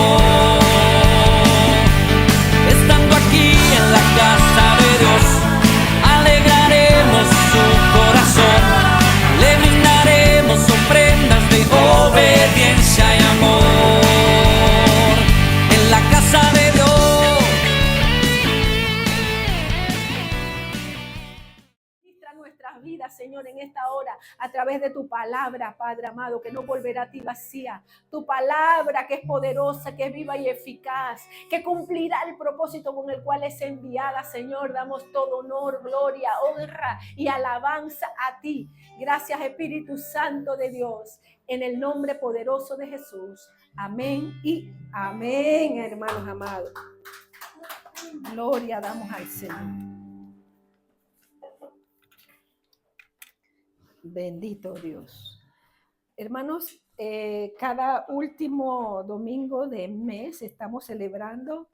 amor. Estando aquí en la casa de Dios, alegraremos su corazón, le brindaremos ofrendas de obediencia y amor. En la casa de Dios. Ministra nuestras vidas, Señor, en esta hora, a través de tu palabra, Padre amado, que no volverá a ti vacía. Tu palabra que es poderosa, que es viva y eficaz, que cumplirá el propósito con el cual es enviada, Señor. Damos todo honor, gloria, honra y alabanza a ti. Gracias, Espíritu Santo de Dios, en el nombre poderoso de Jesús. Amén y amén, hermanos amados. Gloria damos al Señor. Bendito Dios. Hermanos, cada último domingo de mes estamos celebrando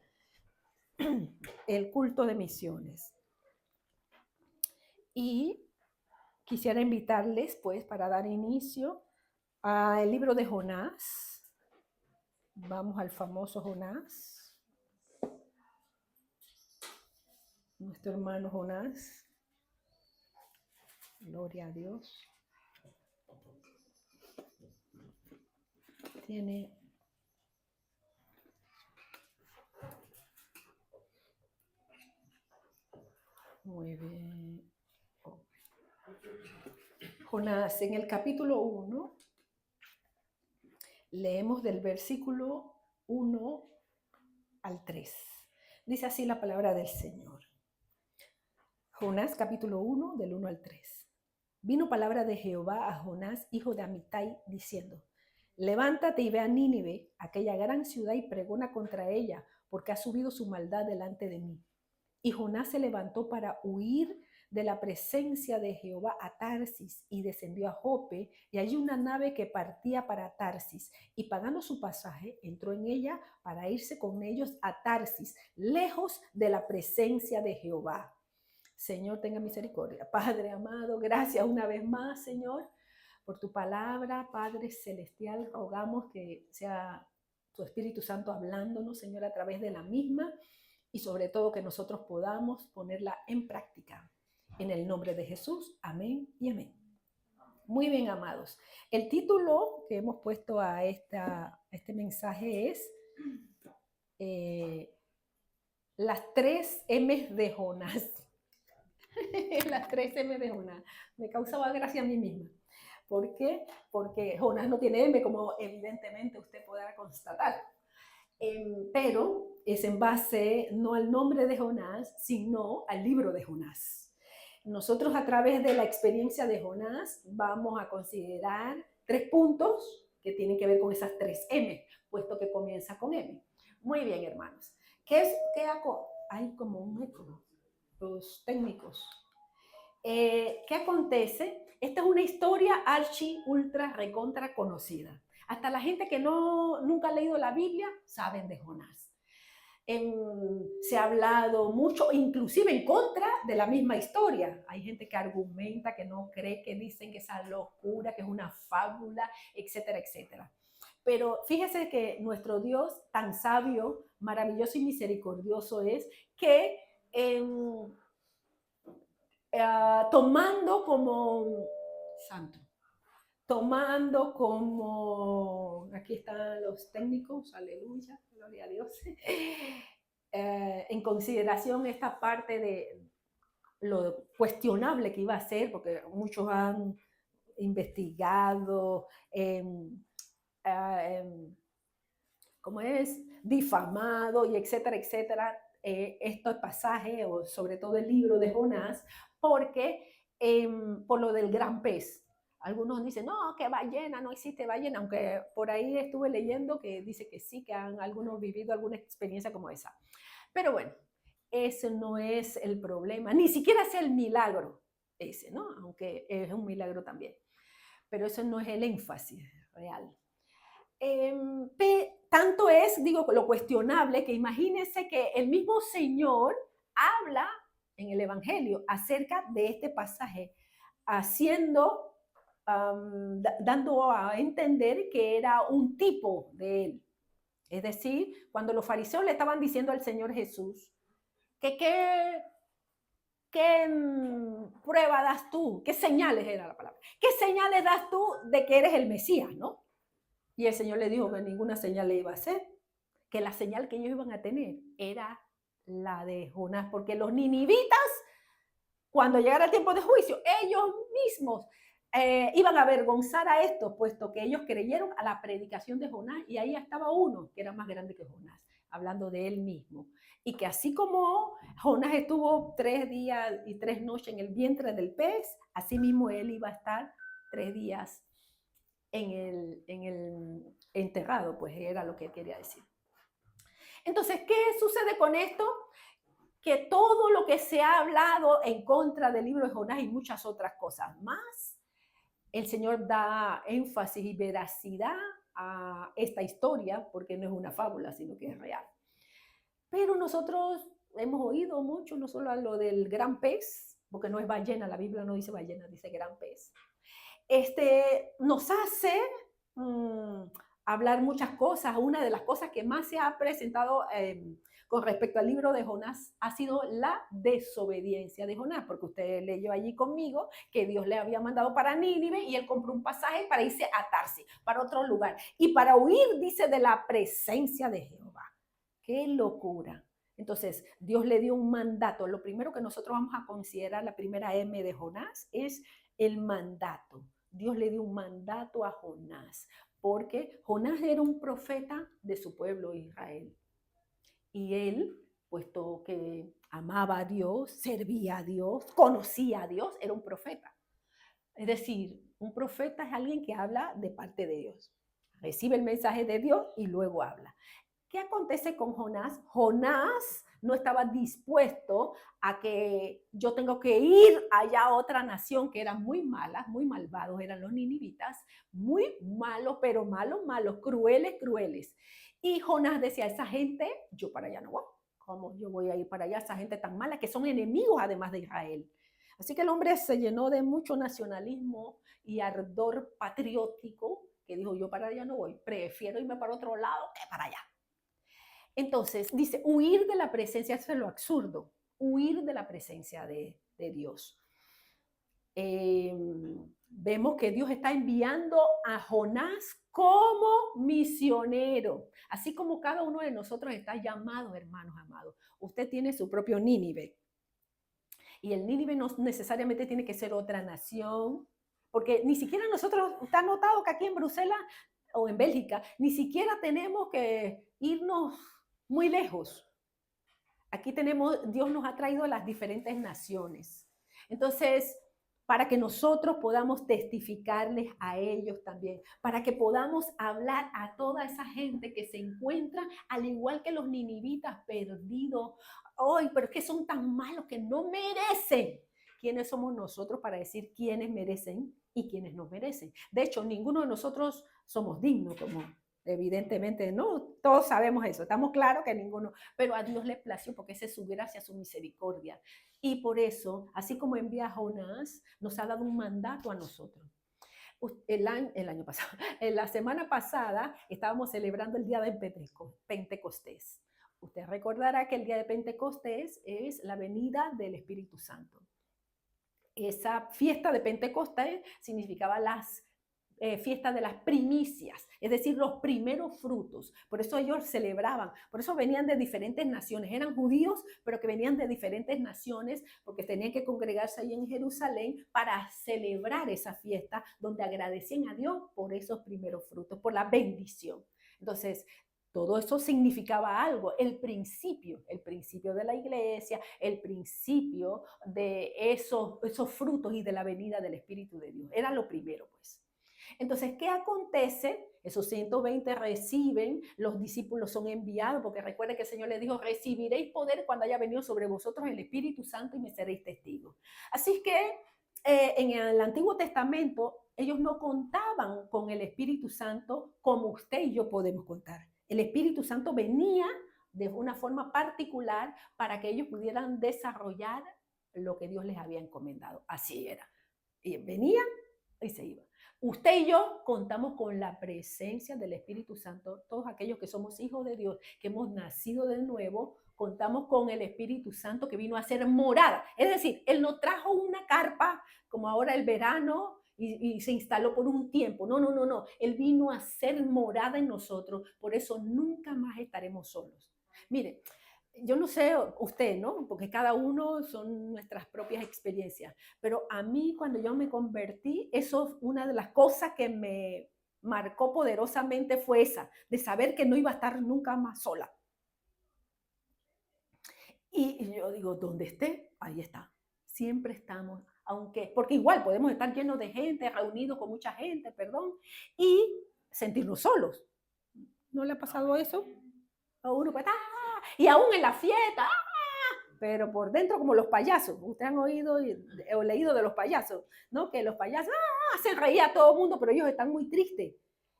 el culto de misiones. Y quisiera invitarles, pues, para dar inicio al libro de Jonás. Vamos al famoso Jonás. Nuestro hermano Jonás. Gloria a Dios. Tiene muy bien. Jonás, en el capítulo 1, leemos del versículo 1 al 3. Dice así la palabra del Señor. Jonás, capítulo 1, del 1 al 3. Vino palabra de Jehová a Jonás, hijo de Amitai, diciendo: levántate y ve a Nínive, aquella gran ciudad, y pregona contra ella, porque ha subido su maldad delante de mí. Y Jonás se levantó para huir de la presencia de Jehová a Tarsis, y descendió a Jope, y allí una nave que partía para Tarsis, y pagando su pasaje, entró en ella para irse con ellos a Tarsis, lejos de la presencia de Jehová. Señor, tenga misericordia. Padre amado, gracias una vez más, Señor, por tu palabra. Padre celestial, rogamos que sea tu Espíritu Santo hablándonos, Señor, a través de la misma, y sobre todo que nosotros podamos ponerla en práctica. En el nombre de Jesús, amén y amén. Muy bien, amados. El título que hemos puesto a este mensaje es las 3 M's de Jonás. Las 3 M de Jonás. Me causaba gracia a mí misma. ¿Por qué? Porque Jonás no tiene M, como evidentemente usted podrá constatar. Pero es en base no al nombre de Jonás, sino al libro de Jonás. Nosotros, a través de la experiencia de Jonás, vamos a considerar 3 puntos que tienen que ver con esas 3 M, puesto que comienza con M. Muy bien, hermanos. Hay como un eco. Los técnicos. ¿Qué acontece? Esta es una historia archi, ultra, recontra conocida. Hasta la gente que nunca ha leído la Biblia saben de Jonás. Se ha hablado mucho, inclusive en contra de la misma historia. Hay gente que argumenta, que no cree, que dicen que es locura, que es una fábula, etcétera, etcétera. Pero fíjese que nuestro Dios, tan sabio, maravilloso y misericordioso es, que tomando como, aquí están los técnicos, aleluya, gloria a Dios, en consideración esta parte de lo cuestionable que iba a ser, porque muchos han investigado, ¿cómo es? Difamado y etcétera, etcétera, estos pasajes, o sobre todo el libro de Jonás, porque por lo del gran pez. Algunos dicen, no, que ballena, no existe ballena, aunque por ahí estuve leyendo que dice que sí, que han algunos vivido alguna experiencia como esa. Pero bueno, ese no es el problema, ni siquiera es el milagro ese, ¿no? Aunque es un milagro también. Pero eso no es el énfasis real. Tanto es, digo, lo cuestionable, que imagínense que el mismo Señor habla en el Evangelio acerca de este pasaje, dando a entender que era un tipo de él. Es decir, cuando los fariseos le estaban diciendo al Señor Jesús que ¿qué prueba das tú? ¿Qué señales era la palabra? ¿Qué señales das tú de que eres el Mesías, no? Y el Señor le dijo que ninguna señal le iba a hacer, que la señal que ellos iban a tener era la de Jonás, porque los ninivitas, cuando llegara el tiempo de juicio, ellos mismos iban a avergonzar a estos, puesto que ellos creyeron a la predicación de Jonás, y ahí estaba uno que era más grande que Jonás, hablando de él mismo. Y que así como Jonás estuvo 3 días y 3 noches en el vientre del pez, así mismo él iba a estar 3 días en el enterrado, pues era lo que quería decir. Entonces, ¿qué sucede con esto? Que todo lo que se ha hablado en contra del libro de Jonás y muchas otras cosas más, el Señor da énfasis y veracidad a esta historia, porque no es una fábula, sino que es real. Pero nosotros hemos oído mucho, no solo a lo del gran pez, porque no es ballena, la Biblia no dice ballena, dice gran pez. Nos hace hablar muchas cosas. Una de las cosas que más se ha presentado con respecto al libro de Jonás ha sido la desobediencia de Jonás, porque usted leyó allí conmigo que Dios le había mandado para Nínive y él compró un pasaje para irse a Tarsis, para otro lugar, y para huir, dice, de la presencia de Jehová. ¡Qué locura! Entonces, Dios le dio un mandato. Lo primero que nosotros vamos a considerar, la primera M de Jonás, es el mandato. Dios le dio un mandato a Jonás, porque Jonás era un profeta de su pueblo Israel. Y él, puesto que amaba a Dios, servía a Dios, conocía a Dios, era un profeta. Es decir, un profeta es alguien que habla de parte de Dios. Recibe el mensaje de Dios y luego habla. ¿Qué acontece con Jonás? Jonás no estaba dispuesto a que yo tengo que ir allá a otra nación que eran muy malas, muy malvados, eran los ninivitas, muy malos, pero malos, crueles. Y Jonás decía, esa gente, yo para allá no voy. ¿Cómo yo voy a ir para allá? Esa gente tan mala que son enemigos además de Israel. Así que el hombre se llenó de mucho nacionalismo y ardor patriótico, que dijo, yo para allá no voy, prefiero irme para otro lado que para allá. Entonces, dice, huir de la presencia, eso es lo absurdo, huir de la presencia de Dios. Vemos que Dios está enviando a Jonás como misionero, así como cada uno de nosotros está llamado, hermanos amados. Usted tiene su propio Nínive, y el Nínive no necesariamente tiene que ser otra nación, porque ni siquiera nosotros, está notado que aquí en Bruselas o en Bélgica, ni siquiera tenemos que irnos muy lejos. Aquí Dios nos ha traído a las diferentes naciones. Entonces, para que nosotros podamos testificarles a ellos también, para que podamos hablar a toda esa gente que se encuentra, al igual que los ninivitas perdidos. ¡Ay, pero es que son tan malos que no merecen! ¿Quiénes somos nosotros para decir quiénes merecen y quiénes no merecen? De hecho, ninguno de nosotros somos dignos, como evidentemente no, todos sabemos eso, estamos claros que ninguno, pero a Dios le plació porque esa es su gracia, su misericordia. Y por eso, así como envía a Jonás, nos ha dado un mandato a nosotros. El año pasado, en la semana pasada, estábamos celebrando el día de Pentecostés. Usted recordará que el día de Pentecostés es la venida del Espíritu Santo. Esa fiesta de Pentecostés significaba las fiesta de las primicias, es decir, los primeros frutos. Por eso ellos celebraban, por eso venían de diferentes naciones, eran judíos, pero que venían de diferentes naciones, porque tenían que congregarse ahí en Jerusalén para celebrar esa fiesta, donde agradecían a Dios por esos primeros frutos, por la bendición. Entonces, todo eso significaba algo, el principio de la iglesia, el principio de esos frutos y de la venida del Espíritu de Dios. Era lo primero, pues. Entonces, ¿qué acontece? Esos 120 reciben, los discípulos son enviados, porque recuerden que el Señor les dijo, recibiréis poder cuando haya venido sobre vosotros el Espíritu Santo y me seréis testigos. Así que en el Antiguo Testamento, ellos no contaban con el Espíritu Santo como usted y yo podemos contar. El Espíritu Santo venía de una forma particular para que ellos pudieran desarrollar lo que Dios les había encomendado. Así era. Y venía y se iba. Usted y yo contamos con la presencia del Espíritu Santo. Todos aquellos que somos hijos de Dios, que hemos nacido de nuevo, contamos con el Espíritu Santo que vino a ser morada. Es decir, Él no trajo una carpa como ahora el verano y se instaló por un tiempo. No, no, no, no. Él vino a ser morada en nosotros. Por eso nunca más estaremos solos. Mire, yo no sé usted, ¿no? Porque cada uno son nuestras propias experiencias. Pero a mí cuando yo me convertí, eso es una de las cosas que me marcó poderosamente fue esa, de saber que no iba a estar nunca más sola. Y yo digo, ¿dónde esté? Ahí está. Siempre estamos, aunque, porque igual podemos estar llenos de gente, reunidos con mucha gente, perdón, y sentirnos solos. ¿No le ha pasado eso? A uno pues, ¡ah! Y aún en la fiesta, ¡ah! Pero por dentro como los payasos. Ustedes han oído o leído de los payasos, ¿no? Que los payasos hacen reír a todo el mundo, pero ellos están muy tristes.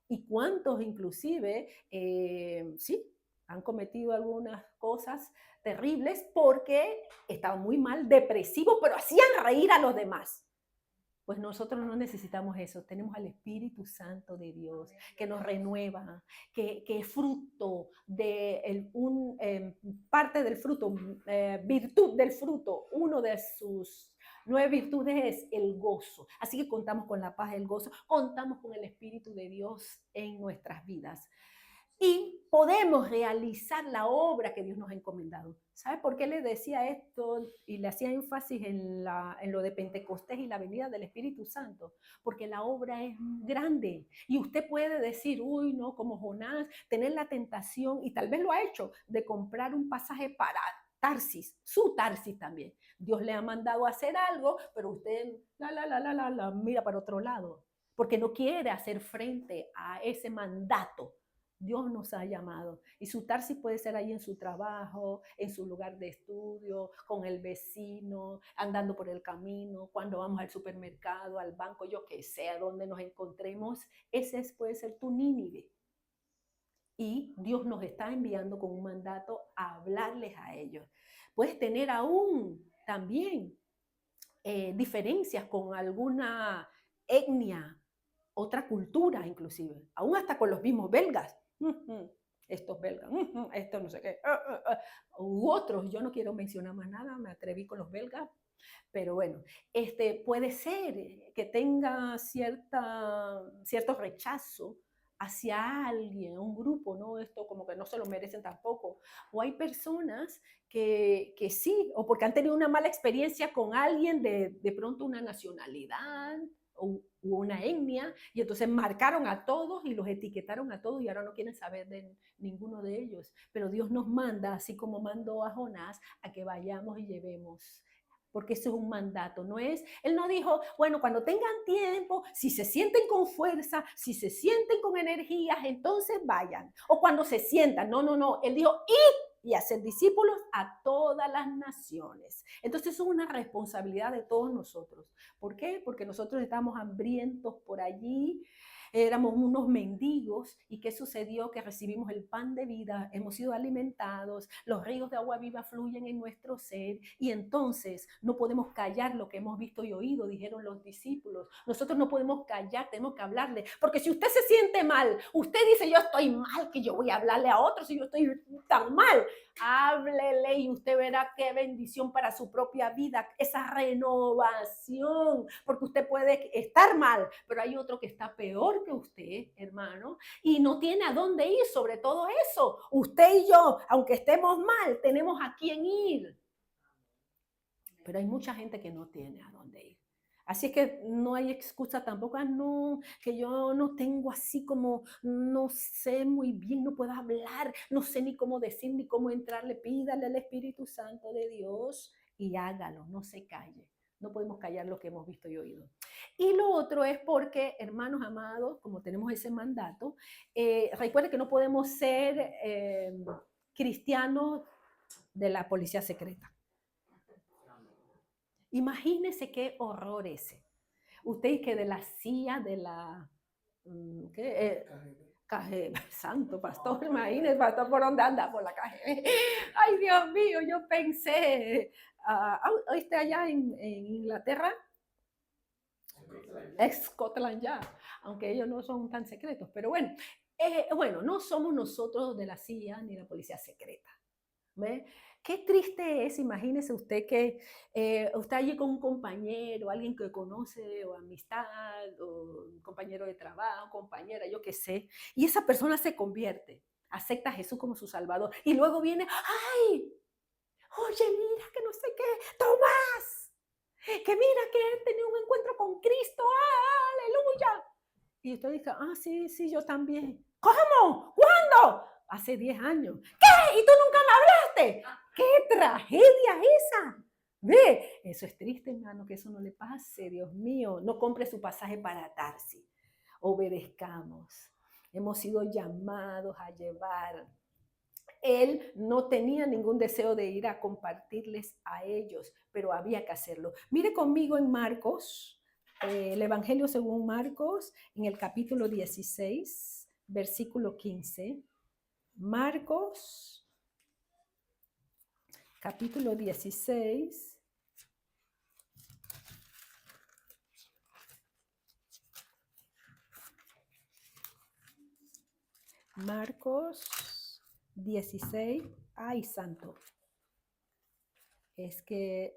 Y cuántos inclusive, sí, han cometido algunas cosas terribles porque estaban muy mal, depresivos, pero hacían reír a los demás. Pues nosotros no necesitamos eso, tenemos al Espíritu Santo de Dios que nos renueva, que es fruto de parte del fruto, virtud del fruto. Uno de sus 9 virtudes es el gozo. Así que contamos con la paz, el gozo, contamos con el Espíritu de Dios en nuestras vidas. Y podemos realizar la obra que Dios nos ha encomendado. ¿Sabe por qué le decía esto y le hacía énfasis en lo de Pentecostés y la venida del Espíritu Santo? Porque la obra es grande y usted puede decir, uy, no, como Jonás, tener la tentación, y tal vez lo ha hecho, de comprar un pasaje para Tarsis, su Tarsis también. Dios le ha mandado a hacer algo, pero usted mira para otro lado, porque no quiere hacer frente a ese mandato. Dios nos ha llamado y su Tarsis puede ser ahí en su trabajo, en su lugar de estudio, con el vecino, andando por el camino, cuando vamos al supermercado, al banco, yo que sé, donde nos encontremos. Ese puede ser tu Nínive. Y Dios nos está enviando con un mandato a hablarles a ellos. Puedes tener aún también diferencias con alguna etnia, otra cultura inclusive, aún hasta con los mismos belgas. Estos belgas, esto no sé qué, u otros, yo no quiero mencionar más nada, me atreví con los belgas, pero bueno, puede ser que tenga cierto rechazo hacia alguien, un grupo, ¿no? Esto como que no se lo merecen tampoco. O hay personas que sí, o porque han tenido una mala experiencia con alguien de pronto una nacionalidad, o una etnia, y entonces marcaron a todos y los etiquetaron a todos y ahora no quieren saber de ninguno de ellos. Pero Dios nos manda, así como mandó a Jonás, a que vayamos y llevemos. Porque eso es un mandato, no es, él no dijo, bueno, cuando tengan tiempo, si se sienten con fuerza, si se sienten con energías, entonces vayan. O cuando se sientan, no, no, no, él dijo, id y hacer discípulos a todas las naciones. Entonces eso es una responsabilidad de todos nosotros. ¿Por qué? Porque nosotros estamos hambrientos por allí, éramos unos mendigos. ¿Y qué sucedió? Que recibimos el pan de vida, hemos sido alimentados, los ríos de agua viva fluyen en nuestro ser y entonces no podemos callar lo que hemos visto y oído, dijeron los discípulos. Nosotros no podemos callar, tenemos que hablarle, porque si usted se siente mal, usted dice yo estoy mal, que yo voy a hablarle a otros si yo estoy tan mal. Háblele y usted verá qué bendición para su propia vida, esa renovación, porque usted puede estar mal, pero hay otro que está peor que usted, hermano, y no tiene a dónde ir. Sobre todo eso, usted y yo, aunque estemos mal, tenemos a quién ir, pero hay mucha gente que no tiene a dónde ir. Así es que no hay excusa tampoco, no, que yo no tengo así como, no sé muy bien, no puedo hablar, no sé ni cómo decir, ni cómo entrarle. Pídale al Espíritu Santo de Dios y hágalo, no se calle. No podemos callar lo que hemos visto y oído. Y lo otro es porque, hermanos amados, como tenemos ese mandato, recuerden que no podemos ser cristianos de la policía secreta. Imagínese qué horror ese. Usted que de la CIA, de la... KGB, santo pastor, imagínese, pastor, ¿por dónde anda? Por la KGB. Ay, Dios mío, yo pensé, allá en Inglaterra, Scotland Yard, aunque ellos no son tan secretos, pero bueno, no somos nosotros de la CIA ni la policía secreta. ¿Ve? Qué triste es, imagínese usted que usted allí con un compañero, alguien que conoce, o amistad, o un compañero de trabajo, compañera, yo qué sé, y esa persona se convierte, acepta a Jesús como su Salvador, y luego viene, ¡ay! Oye, mira que no sé qué, Tomás, que mira que él tenía un encuentro con Cristo, ¡ah, aleluya! Y usted dice, sí, sí, yo también. ¿Cómo? ¿Cuándo? Hace 10 años. ¿Qué? ¿Y tú nunca me hablaste? ¡Qué tragedia esa! Ve, eso es triste, hermano, que eso no le pase, Dios mío. No compre su pasaje para Tarsis. Obedezcamos. Hemos sido llamados a llevar. Él no tenía ningún deseo de ir a compartirles a ellos, pero había que hacerlo. Mire conmigo en Marcos, el Evangelio según Marcos, en el capítulo 16, versículo 15. Marcos, capítulo 16. Marcos 16. Ay, santo. Es que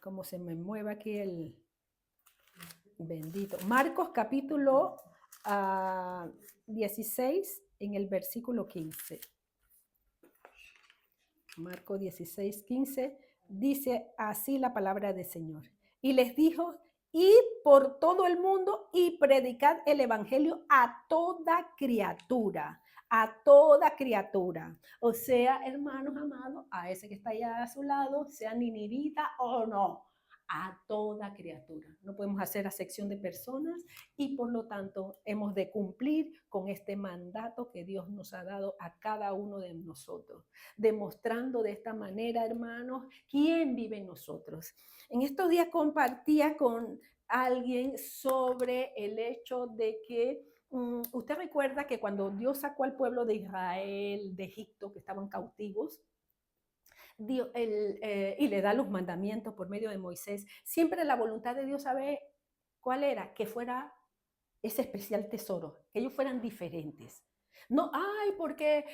como se me mueve aquí el bendito. Marcos capítulo 16 en el versículo 15. Marcos 16, 15 dice así la palabra del Señor. Y les dijo, id por todo el mundo y predicad el evangelio a toda criatura. A toda criatura. O sea, hermanos amados, a ese que está allá a su lado, sea ninivita o no. A toda criatura. No podemos hacer acepción de personas y por lo tanto hemos de cumplir con este mandato que Dios nos ha dado a cada uno de nosotros, demostrando de esta manera, hermanos, quién vive en nosotros. En estos días compartía con alguien sobre el hecho de que usted recuerda que cuando Dios sacó al pueblo de Israel de Egipto, que estaban cautivos, Dios, y le da los mandamientos por medio de Moisés, siempre la voluntad de Dios, ¿sabe cuál era? Que fuera ese especial tesoro, que ellos fueran diferentes. No, porque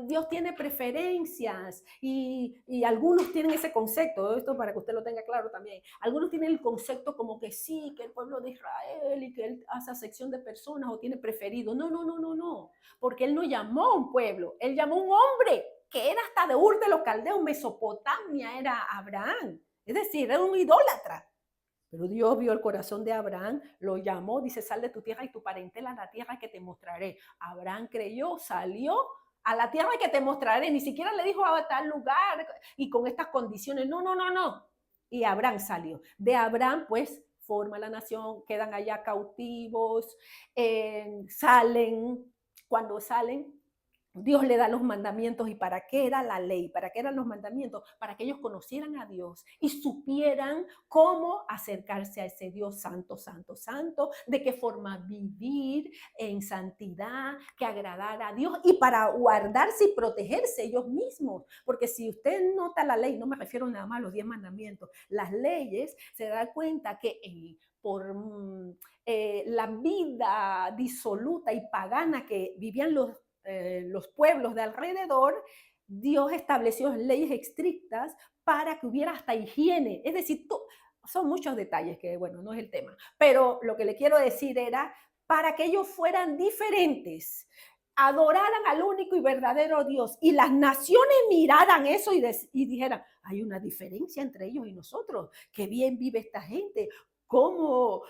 Dios tiene preferencias y algunos tienen ese concepto, esto para que usted lo tenga claro también, algunos tienen el concepto como que sí, que el pueblo de Israel y que él hace acepción de personas o tiene preferido. No, porque él no llamó a un pueblo, él llamó a un hombre que era hasta de Ur de los Caldeos, Mesopotamia, era Abraham, es decir, era un idólatra. Pero Dios vio el corazón de Abraham, lo llamó, dice, sal de tu tierra y tu parentela a la tierra que te mostraré. Abraham creyó, salió a la tierra que te mostraré. Ni siquiera le dijo a tal lugar y con estas condiciones. No. Y Abraham salió. De Abraham, pues, forma la nación, quedan allá cautivos, salen. Cuando salen, Dios le da los mandamientos. ¿Y para qué era la ley? ¿Para qué eran los mandamientos? Para que ellos conocieran a Dios y supieran cómo acercarse a ese Dios santo, santo, santo, de qué forma vivir en santidad, que agradara a Dios y para guardarse y protegerse ellos mismos. Porque si usted nota la ley, no me refiero nada más a los 10 mandamientos, las leyes, se da cuenta que por la vida disoluta y pagana que vivían los pueblos de alrededor, Dios estableció leyes estrictas para que hubiera hasta higiene. Es decir, son muchos detalles que, bueno, no es el tema. Pero lo que le quiero decir era para que ellos fueran diferentes, adoraran al único y verdadero Dios y las naciones miraran eso y dijeran, hay una diferencia entre ellos y nosotros, qué bien vive esta gente, cómo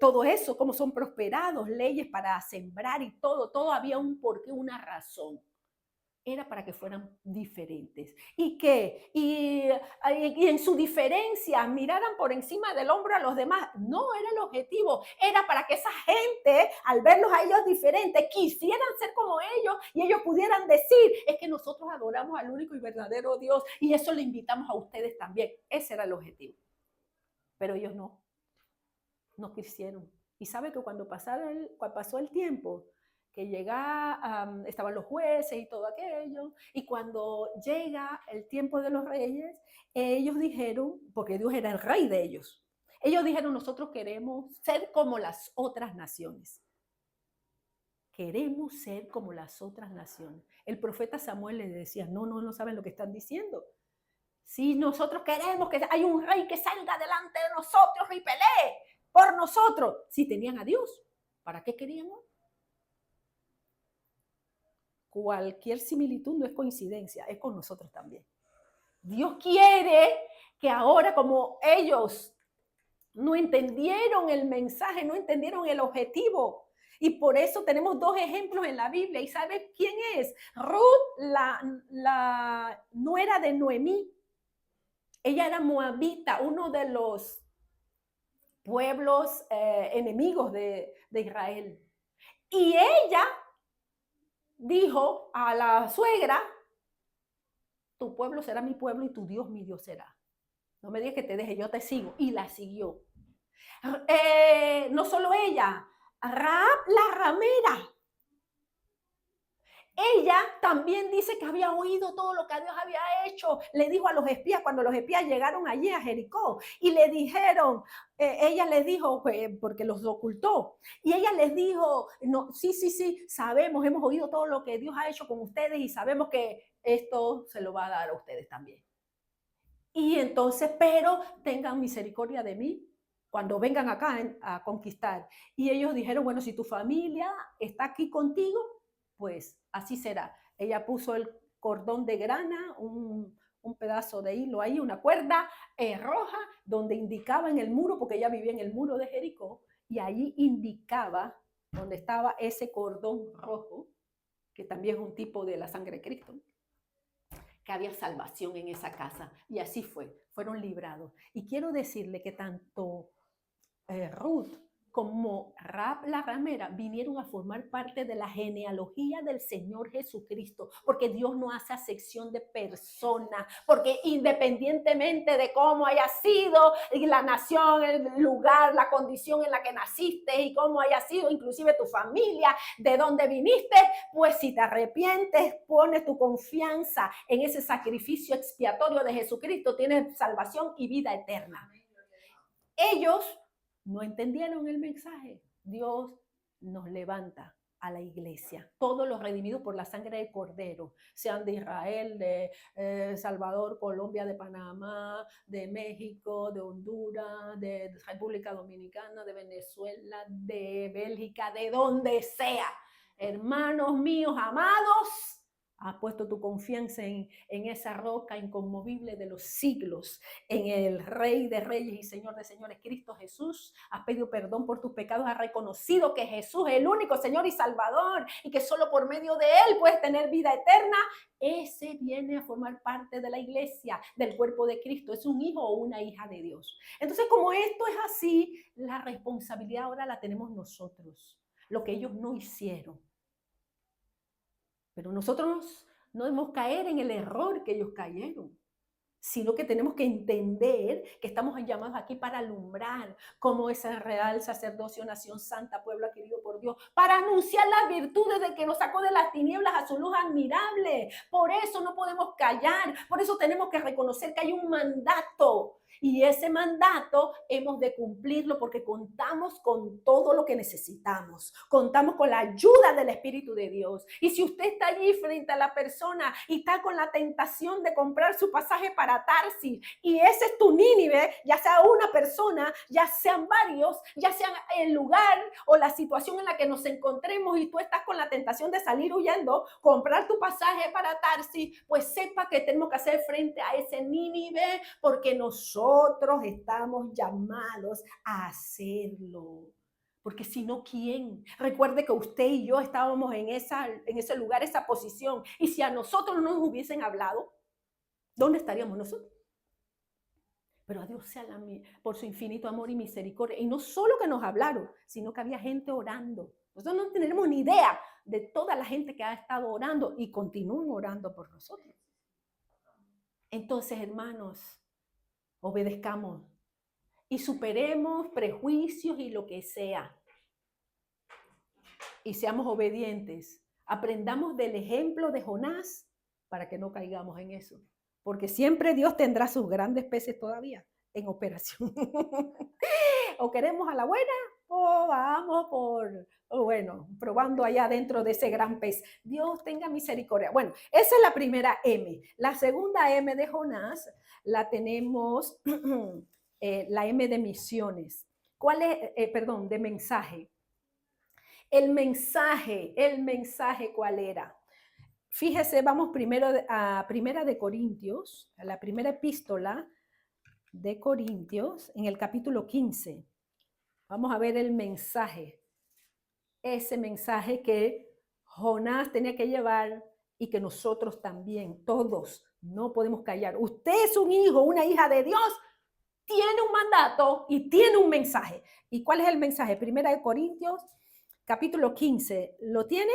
todo eso, cómo son prosperados, leyes para sembrar y todo había un porqué, una razón. Era para que fueran diferentes. ¿Y qué? Y en su diferencia miraran por encima del hombro a los demás. No era el objetivo. Era para que esa gente, al verlos a ellos diferentes, quisieran ser como ellos y ellos pudieran decir, es que nosotros adoramos al único y verdadero Dios y eso le invitamos a ustedes también. Ese era el objetivo. Pero ellos no quisieron. Y sabe que cuando pasó el tiempo, que estaban los jueces y todo aquello, y cuando llega el tiempo de los reyes, ellos dijeron, porque Dios era el rey de ellos, Ellos dijeron, nosotros queremos ser como las otras naciones. Queremos ser como las otras naciones. El profeta Samuel les decía, no saben lo que están diciendo. Si nosotros queremos que hay un rey que salga delante de nosotros y pelee por nosotros. Si tenían a Dios, ¿para qué querían? Cualquier similitud no es coincidencia, es con nosotros también. Dios quiere que ahora, como ellos no entendieron el mensaje, no entendieron el objetivo, y por eso tenemos dos ejemplos en la Biblia. ¿Y sabes quién es? Ruth, la nuera de Noemí. Ella era moabita, uno de los pueblos enemigos de Israel. Y ella dijo a la suegra, tu pueblo será mi pueblo y tu Dios mi Dios será. No me digas que te deje, yo te sigo. Y la siguió. No solo ella, Rahab la ramera. Ella también dice que había oído todo lo que Dios había hecho. Le dijo a los espías, cuando los espías llegaron allí a Jericó, y le dijeron, ella les dijo, porque los ocultó, y ella les dijo, no, sí, sabemos, hemos oído todo lo que Dios ha hecho con ustedes y sabemos que esto se lo va a dar a ustedes también. Y entonces, pero tengan misericordia de mí cuando vengan acá a conquistar. Y ellos dijeron, bueno, si tu familia está aquí contigo, pues así será. Ella puso el cordón de grana, un pedazo de hilo ahí, una cuerda roja, donde indicaba en el muro, porque ella vivía en el muro de Jericó, y allí indicaba donde estaba ese cordón rojo, que también es un tipo de la sangre de Cristo, que había salvación en esa casa. Y así fueron librados. Y quiero decirle que tanto Ruth como Rahab la ramera vinieron a formar parte de la genealogía del Señor Jesucristo, porque Dios no hace acepción de personas, porque independientemente de cómo haya sido la nación, el lugar, la condición en la que naciste y cómo haya sido inclusive tu familia, de dónde viniste, pues si te arrepientes, pones tu confianza en ese sacrificio expiatorio de Jesucristo, tienes salvación y vida eterna. Ellos no entendieron el mensaje. Dios nos levanta a la iglesia, todos los redimidos por la sangre del Cordero, sean de Israel, de Salvador, Colombia, de Panamá, de México, de Honduras, de República Dominicana, de Venezuela, de Bélgica, de donde sea. Hermanos míos amados, has puesto tu confianza en esa roca inconmovible de los siglos, en el Rey de Reyes y Señor de Señores, Cristo Jesús. Has pedido perdón por tus pecados, has reconocido que Jesús es el único Señor y Salvador y que solo por medio de Él puedes tener vida eterna. Ese viene a formar parte de la iglesia, del cuerpo de Cristo. Es un hijo o una hija de Dios. Entonces, como esto es así, la responsabilidad ahora la tenemos nosotros, lo que ellos no hicieron. Pero nosotros no debemos caer en el error que ellos cayeron, sino que tenemos que entender que estamos llamados aquí para alumbrar como esa real sacerdocio, nación santa, pueblo adquirido por Dios, para anunciar las virtudes de que nos sacó de las tinieblas a su luz admirable. Por eso no podemos callar, por eso tenemos que reconocer que hay un mandato. Y ese mandato hemos de cumplirlo porque contamos con todo lo que necesitamos. Contamos con la ayuda del Espíritu de Dios. Y si usted está allí frente a la persona y está con la tentación de comprar su pasaje para Tarsis, y ese es tu Nínive, ya sea una persona, ya sean varios, ya sea el lugar o la situación en la que nos encontremos, y tú estás con la tentación de salir huyendo, comprar tu pasaje para Tarsis, pues sepa que tenemos que hacer frente a ese Nínive, porque nosotros estamos llamados a hacerlo. Porque si no, ¿quién? Recuerde que usted y yo estábamos en ese lugar, esa posición. Y si a nosotros no nos hubiesen hablado, ¿dónde estaríamos nosotros? Pero a Dios sea por su infinito amor y misericordia. Y no solo que nos hablaron, sino que había gente orando. Nosotros no tenemos ni idea de toda la gente que ha estado orando y continúan orando por nosotros. Entonces, hermanos, obedezcamos y superemos prejuicios y lo que sea. Y seamos obedientes. Aprendamos del ejemplo de Jonás para que no caigamos en eso. Porque siempre Dios tendrá sus grandes peces todavía en operación. O queremos a la buena o vamos bueno, probando allá dentro de ese gran pez. Dios tenga misericordia. Bueno, esa es la primera M. La segunda M de Jonás la tenemos, la M de misiones. ¿Cuál es? Perdón, de mensaje. El mensaje, ¿cuál era? Fíjese, vamos primero a Primera de Corintios, a la primera epístola de Corintios, en el capítulo 15. Vamos a ver el mensaje. Ese mensaje que Jonás tenía que llevar y que nosotros también, todos, no podemos callar. Usted es un hijo, una hija de Dios, tiene un mandato y tiene un mensaje. ¿Y cuál es el mensaje? Primera de Corintios, capítulo 15. ¿Lo tiene?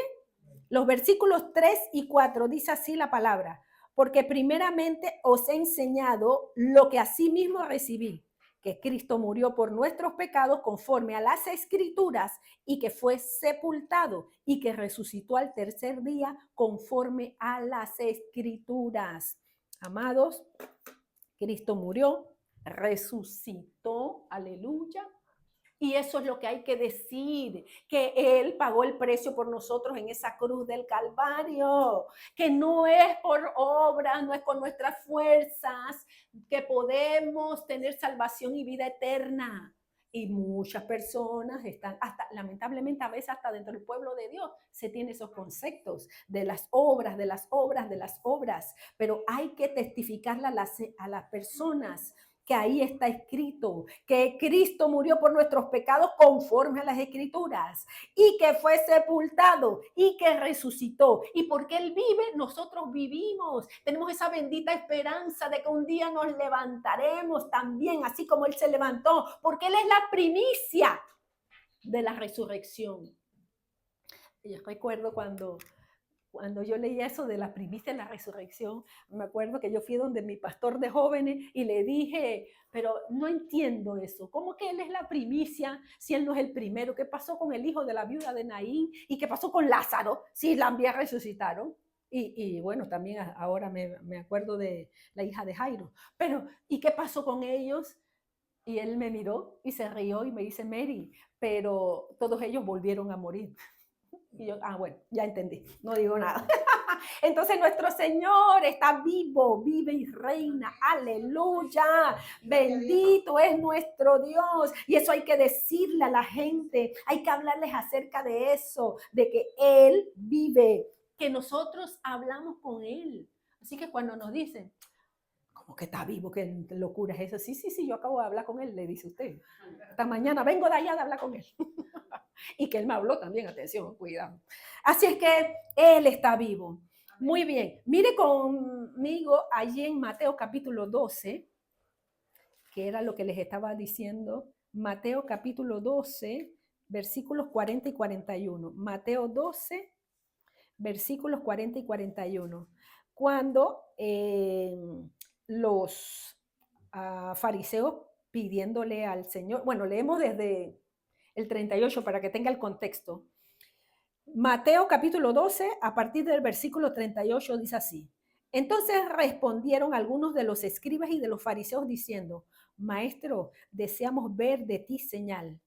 Los versículos 3 y 4 dice así la palabra. Porque primeramente os he enseñado lo que asimismo recibí, que Cristo murió por nuestros pecados conforme a las Escrituras y que fue sepultado y que resucitó al tercer día conforme a las Escrituras. Amados, Cristo murió, resucitó, aleluya. Y eso es lo que hay que decir, que Él pagó el precio por nosotros en esa cruz del Calvario, que no es por obras, no es con nuestras fuerzas, que podemos tener salvación y vida eterna. Y muchas personas están, hasta lamentablemente a veces hasta dentro del pueblo de Dios, se tienen esos conceptos de las obras, de las obras, de las obras, pero hay que testificarle a las personas que ahí está escrito, que Cristo murió por nuestros pecados conforme a las Escrituras y que fue sepultado y que resucitó. Y porque Él vive, nosotros vivimos. Tenemos esa bendita esperanza de que un día nos levantaremos también, así como Él se levantó, porque Él es la primicia de la resurrección. Y yo recuerdo cuando yo leí eso de la primicia de la resurrección, me acuerdo que yo fui donde mi pastor de jóvenes y le dije, pero no entiendo eso, ¿cómo que él es la primicia si él no es el primero? ¿Qué pasó con el hijo de la viuda de Naín? ¿Y qué pasó con Lázaro si también resucitaron? Y bueno, también ahora me acuerdo de la hija de Jairo, pero ¿y qué pasó con ellos? Y él me miró y se rió y me dice, Mary, pero todos ellos volvieron a morir. Y yo, bueno, ya entendí, no digo nada. Entonces nuestro Señor está vivo, vive y reina, aleluya, bendito es nuestro Dios. Y eso hay que decirle a la gente, hay que hablarles acerca de eso, de que Él vive, que nosotros hablamos con Él. Así que cuando nos dicen, ¿cómo que está vivo? ¿Qué locura es eso? Sí, yo acabo de hablar con Él, le dice usted. Esta mañana vengo de allá de hablar con Él. Y que Él me habló también, atención, cuidado. Así es que Él está vivo. Muy bien, mire conmigo allí en Mateo capítulo 12, que era lo que les estaba diciendo. Mateo capítulo 12, versículos 40 y 41. Mateo 12, versículos 40 y 41. Cuando los fariseos pidiéndole al Señor, bueno, leemos desde el 38 para que tenga el contexto. Mateo capítulo 12, a partir del versículo 38 dice así. Entonces respondieron algunos de los escribas y de los fariseos diciendo, Maestro, deseamos ver de ti señal.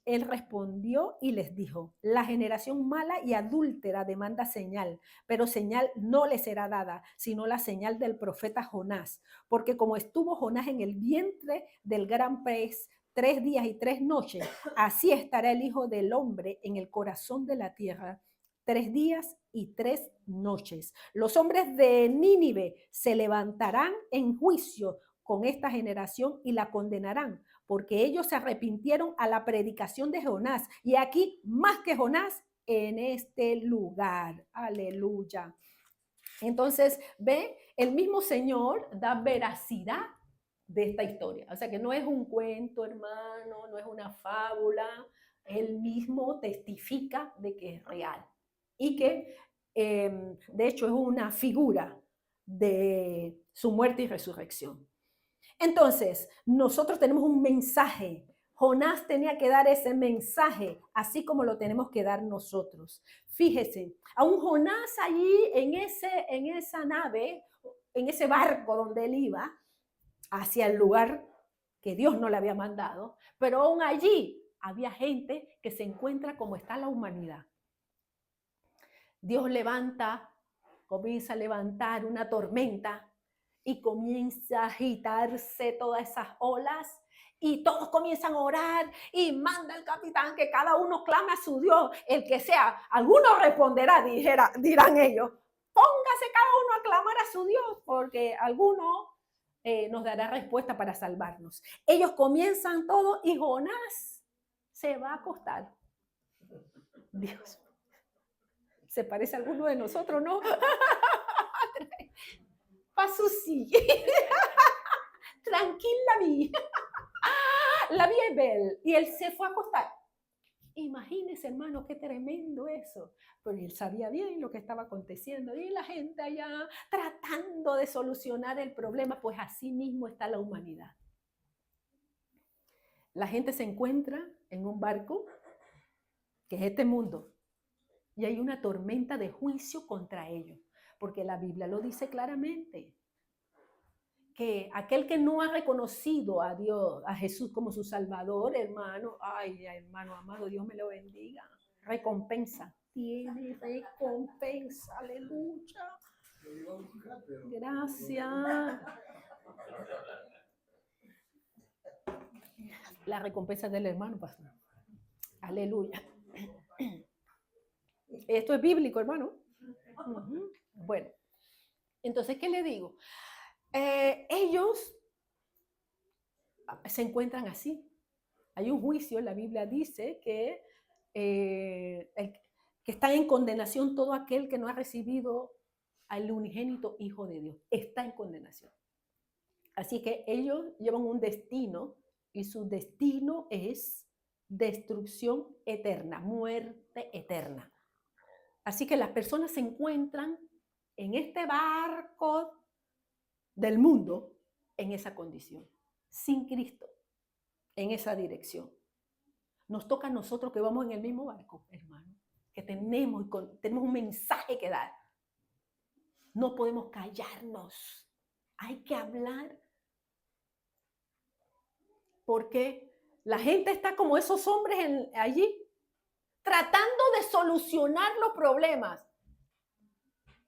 Él respondió y les dijo, la generación mala y adúltera demanda señal, pero señal no le será dada, sino la señal del profeta Jonás. Porque como estuvo Jonás en el vientre del gran pez 3 días y 3 noches, así estará el Hijo del Hombre en el corazón de la tierra 3 días y 3 noches. Los hombres de Nínive se levantarán en juicio con esta generación y la condenarán, porque ellos se arrepintieron a la predicación de Jonás. Y aquí, más que Jonás, en este lugar. Aleluya. Entonces, ve, el mismo Señor da veracidad de esta historia. O sea que no es un cuento, hermano, no es una fábula. Él mismo testifica de que es real y que, de hecho, es una figura de su muerte y resurrección. Entonces, nosotros tenemos un mensaje. Jonás tenía que dar ese mensaje, así como lo tenemos que dar nosotros. Fíjese, a un Jonás allí en esa nave, en ese barco donde él iba, hacia el lugar que Dios no le había mandado, pero aún allí había gente que se encuentra como está la humanidad. Dios comienza a levantar una tormenta y comienza a agitarse todas esas olas y todos comienzan a orar y manda el capitán que cada uno clame a su Dios, el que sea. Alguno responderá, dirán ellos, póngase cada uno a clamar a su Dios, porque alguno nos dará respuesta para salvarnos. Ellos comienzan todo y Jonás se va a acostar. Dios, se parece a alguno de nosotros, ¿no? Pa' su silla. Tranquila, la vi es Bel. Y él se fue a acostar. Imagínense, hermano, qué tremendo eso. Pero él sabía bien lo que estaba aconteciendo. Y la gente allá tratando de solucionar el problema, pues así mismo está la humanidad. La gente se encuentra en un barco, que es este mundo, y hay una tormenta de juicio contra ellos, porque la Biblia lo dice claramente, que aquel que no ha reconocido a Dios, a Jesús como su Salvador, hermano, ay, hermano amado, Dios me lo bendiga, recompensa, tiene recompensa, aleluya, gracias. La recompensa del hermano, pastor, aleluya. Esto es bíblico, hermano. Bueno, entonces, ¿qué le digo? Ellos se encuentran así. Hay un juicio, la Biblia dice que está en condenación todo aquel que no ha recibido al unigénito Hijo de Dios. Está en condenación. Así que ellos llevan un destino y su destino es destrucción eterna, muerte eterna. Así que las personas se encuentran en este barco del mundo en esa condición, sin Cristo, en esa dirección. Nos toca a nosotros que vamos en el mismo barco, hermano, que tenemos un mensaje que dar. No podemos callarnos, hay que hablar. Porque la gente está como esos hombres allí, tratando de solucionar los problemas,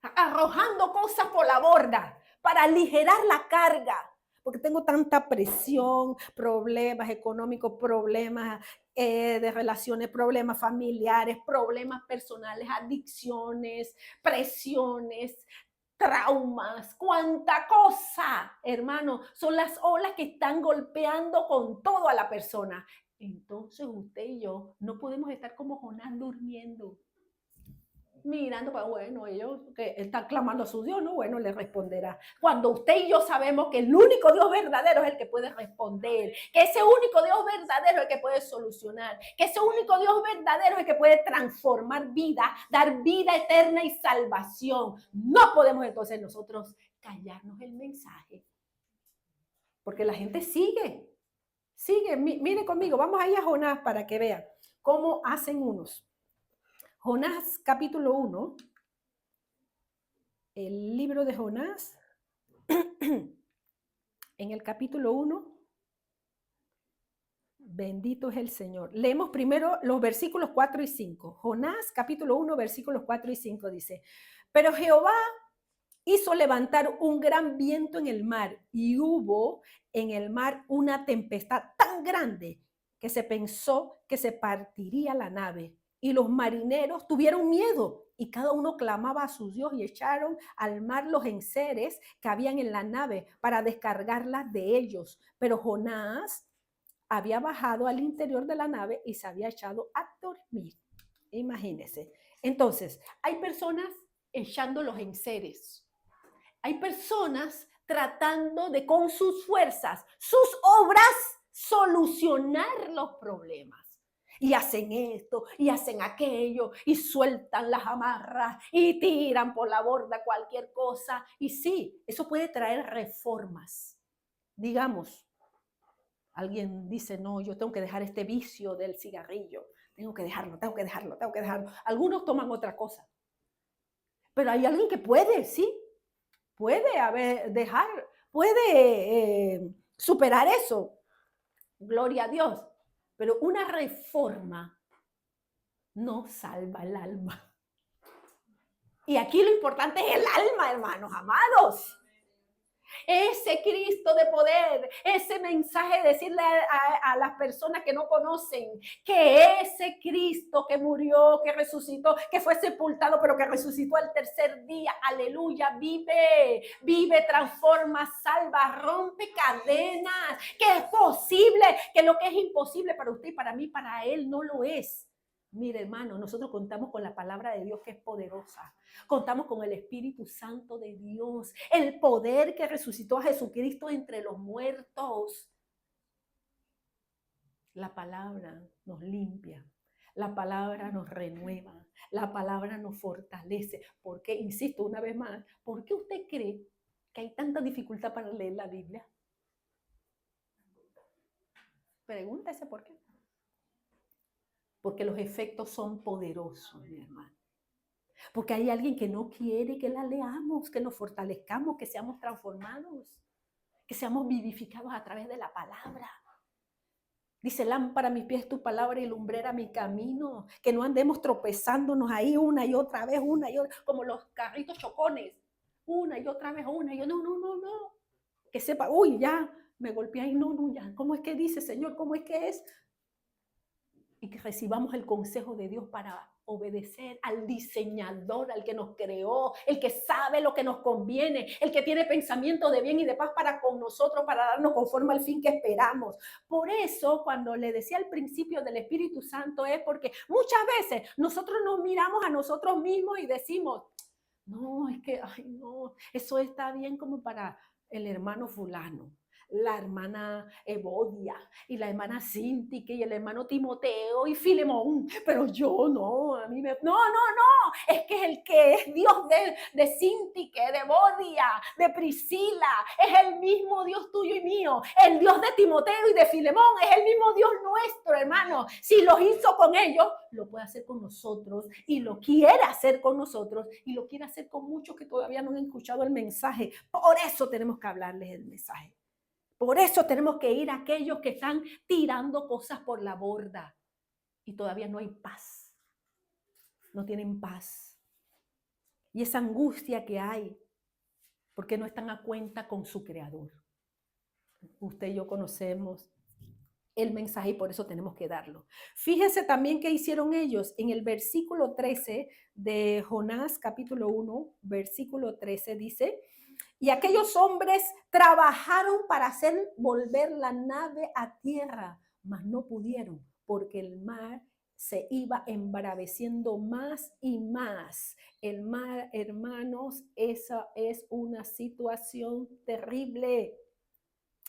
arrojando cosas por la borda para aligerar la carga, porque tengo tanta presión, problemas económicos, problemas de relaciones, problemas familiares, problemas personales, adicciones, presiones, traumas, cuánta cosa, hermano, son las olas que están golpeando con todo a la persona. Entonces usted y yo no podemos estar como Jonás durmiendo, mirando para, bueno, ellos que están clamando a su Dios, ¿no? Bueno, le responderá. Cuando usted y yo sabemos que el único Dios verdadero es el que puede responder, que ese único Dios verdadero es el que puede solucionar, que ese único Dios verdadero es el que puede transformar vida, dar vida eterna y salvación. No podemos entonces nosotros callarnos el mensaje, porque la gente sigue, mire conmigo, vamos ahí a Jonás para que vean cómo hacen unos. Jonás capítulo 1, el libro de Jonás, en el capítulo 1, bendito es el Señor. Leemos primero los versículos 4 y 5. Jonás capítulo 1, versículos 4 y 5 dice, pero Jehová hizo levantar un gran viento en el mar y hubo en el mar una tempestad tan grande que se pensó que se partiría la nave. Y los marineros tuvieron miedo y cada uno clamaba a su Dios y echaron al mar los enseres que habían en la nave para descargarlas de ellos. Pero Jonás había bajado al interior de la nave y se había echado a dormir. Imagínense. Entonces, hay personas echando los enseres. Hay personas tratando de con sus fuerzas, sus obras, solucionar los problemas. Y hacen esto, y hacen aquello, y sueltan las amarras, y tiran por la borda cualquier cosa. Y sí, eso puede traer reformas. Digamos, alguien dice, no, yo tengo que dejar este vicio del cigarrillo. Tengo que dejarlo. Algunos toman otra cosa. Pero hay alguien que puede, sí. Puede superar eso. Gloria a Dios. Pero una reforma no salva el alma. Y aquí lo importante es el alma, hermanos amados. Ese Cristo de poder, ese mensaje de decirle a las personas que no conocen que ese Cristo que murió, que resucitó, que fue sepultado, pero que resucitó al tercer día, aleluya, vive, transforma, salva, rompe cadenas, que es posible, que lo que es imposible para usted y para mí, para él no lo es. Mire, hermano, nosotros contamos con la palabra de Dios que es poderosa. Contamos con el Espíritu Santo de Dios, el poder que resucitó a Jesucristo entre los muertos. La palabra nos limpia, la palabra nos renueva, la palabra nos fortalece. ¿Por qué? Insisto una vez más, ¿por qué usted cree que hay tanta dificultad para leer la Biblia? Pregúntese por qué. Porque los efectos son poderosos, mi hermano. Porque hay alguien que no quiere que la leamos, que nos fortalezcamos, que seamos transformados, que seamos vivificados a través de la palabra. Dice, lámpara a mis pies tu palabra y lumbrera mi camino. Que no andemos tropezándonos ahí una y otra vez, como los carritos chocones. Una y otra vez, no. Que sepa, uy, ya, me golpeé ahí, no, ya. ¿Cómo es que dice, Señor? ¿Cómo es que es? Y que recibamos el consejo de Dios para obedecer al diseñador, al que nos creó, el que sabe lo que nos conviene, el que tiene pensamiento de bien y de paz para con nosotros, para darnos conforme al fin que esperamos. Por eso, cuando le decía al principio del Espíritu Santo, es porque muchas veces nosotros nos miramos a nosotros mismos y decimos, no, es que, ay, no, eso está bien como para el hermano fulano, la hermana Evodia y la hermana Cíntique y el hermano Timoteo y Filemón, pero yo no, a mí me... No, es que el que es Dios de Cíntique, de Evodia, de Priscila, es el mismo Dios tuyo y mío, el Dios de Timoteo y de Filemón, es el mismo Dios nuestro, hermano. Si lo hizo con ellos, lo puede hacer con nosotros y lo quiere hacer con nosotros y lo quiere hacer con muchos que todavía no han escuchado el mensaje. Por eso tenemos que hablarles el mensaje. Por eso tenemos que ir a aquellos que están tirando cosas por la borda y todavía no hay paz. No tienen paz. Y esa angustia que hay, porque no están a cuenta con su Creador. Usted y yo conocemos el mensaje y por eso tenemos que darlo. Fíjense también qué hicieron ellos en el versículo 13 de Jonás, capítulo 1, versículo 13 dice... Y aquellos hombres trabajaron para hacer volver la nave a tierra, mas no pudieron, porque el mar se iba embraveciendo más y más. El mar, hermanos, esa es una situación terrible.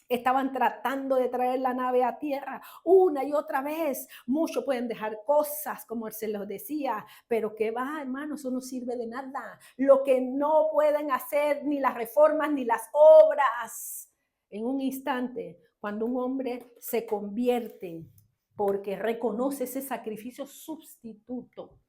Estaban tratando de traer la nave a tierra una y otra vez. Muchos pueden dejar cosas, como se los decía, pero que va, hermano, eso no sirve de nada. Lo que no pueden hacer ni las reformas ni las obras. En un instante, cuando un hombre se convierte porque reconoce ese sacrificio sustituto,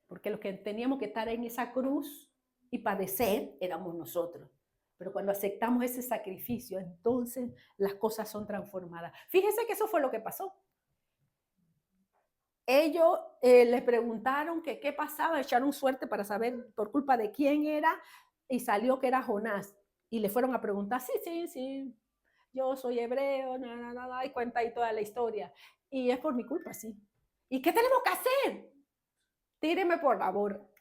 porque los que teníamos que estar en esa cruz y padecer éramos nosotros. Pero cuando aceptamos ese sacrificio, entonces las cosas son transformadas. Fíjense que eso fue lo que pasó. Ellos les preguntaron que qué pasaba, echaron suerte para saber por culpa de quién era y salió que era Jonás. Y le fueron a preguntar, sí, yo soy hebreo, y cuenta ahí toda la historia. Y es por mi culpa, sí. ¿Y qué tenemos que hacer? Tíreme por favor.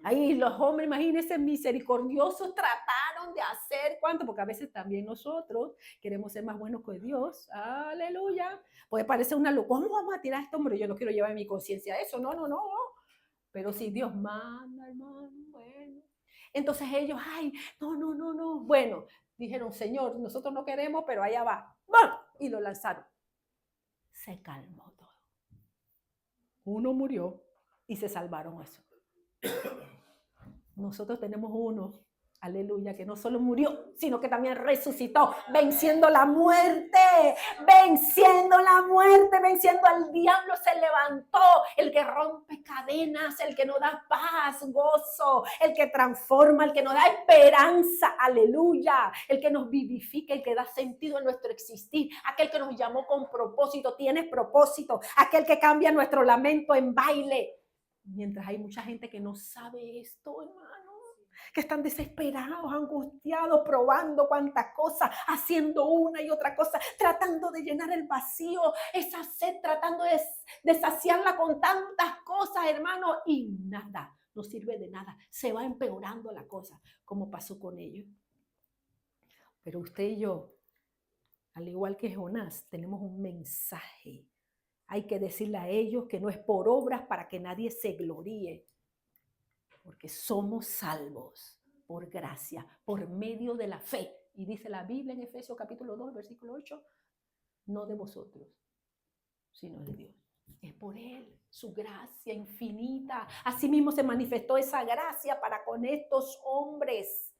Ahí los hombres, imagínense, misericordiosos, trataron de hacer cuánto, porque a veces también nosotros queremos ser más buenos que Dios. Aleluya. Puede parecer una locura. ¿Cómo vamos a tirar a este hombre? Yo no quiero llevar en mi conciencia eso. No. Pero si Dios manda, hermano, bueno. Entonces ellos, no. Bueno, dijeron, Señor, nosotros no queremos, pero allá va. ¡Bueno! Y lo lanzaron. Se calmó todo. Uno murió y se salvaron eso. Nosotros tenemos uno Aleluya, que no solo murió, sino que también resucitó, venciendo la muerte, venciendo la muerte, venciendo al diablo, se levantó, el que rompe cadenas, el que nos da paz, gozo, el que transforma, el que nos da esperanza, aleluya, el que nos vivifica, el que da sentido a nuestro existir, aquel que nos llamó con propósito, tienes propósito, aquel que cambia nuestro lamento en baile. Mientras hay mucha gente que no sabe esto, hermano, que están desesperados, angustiados, probando cuantas cosas, haciendo una y otra cosa, tratando de llenar el vacío, esa sed, tratando de saciarla con tantas cosas, hermano, y nada, no sirve de nada, se va empeorando la cosa, como pasó con ellos. Pero usted y yo, al igual que Jonás, tenemos un mensaje. Hay que decirle a ellos que no es por obras para que nadie se gloríe, porque somos salvos por gracia, por medio de la fe. Y dice la Biblia en Efesios capítulo 2, versículo 8, no de vosotros, sino de Dios. Es por Él, su gracia infinita. Asimismo se manifestó esa gracia para con estos hombres.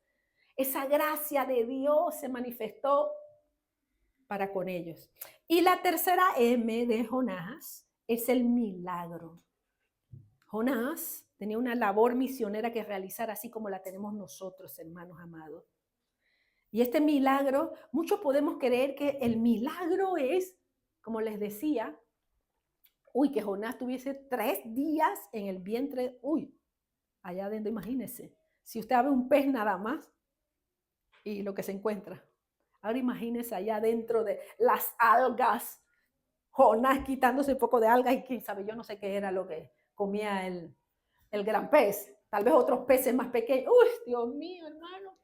Esa gracia de Dios se manifestó para con ellos. Y la tercera M de Jonás es el milagro. Jonás tenía una labor misionera que realizar, así como la tenemos nosotros, hermanos amados. Y este milagro, muchos podemos creer que el milagro es, como les decía, que Jonás tuviese 3 días en el vientre, allá adentro, imagínense. Si usted abre un pez nada más y lo que se encuentra. Ahora imagínense allá adentro de las algas, Jonás quitándose un poco de algas y quién sabe, yo no sé qué era lo que comía el gran pez, tal vez otros peces más pequeños. Dios mío, hermano,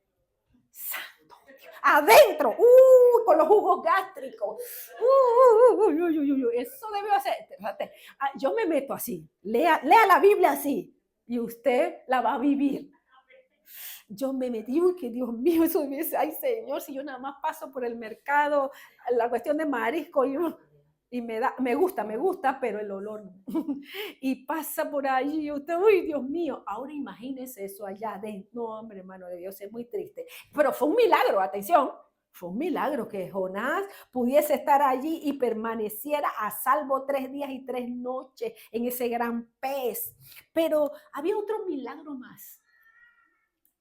santo, adentro, con los jugos gástricos, eso debió hacer. Yo me meto así, lea la Biblia así, y usted la va a vivir. Yo me metí, que Dios mío, eso me dice, ay Señor, si yo nada más paso por el mercado, la cuestión de marisco, y me gusta, pero el olor no. Y pasa por allí y usted, uy, Dios mío, ahora imagínese eso allá adentro. No, hombre, hermano de Dios, es muy triste. Pero fue un milagro, atención, fue un milagro que Jonás pudiese estar allí y permaneciera a salvo 3 días y 3 noches en ese gran pez. Pero había otro milagro más.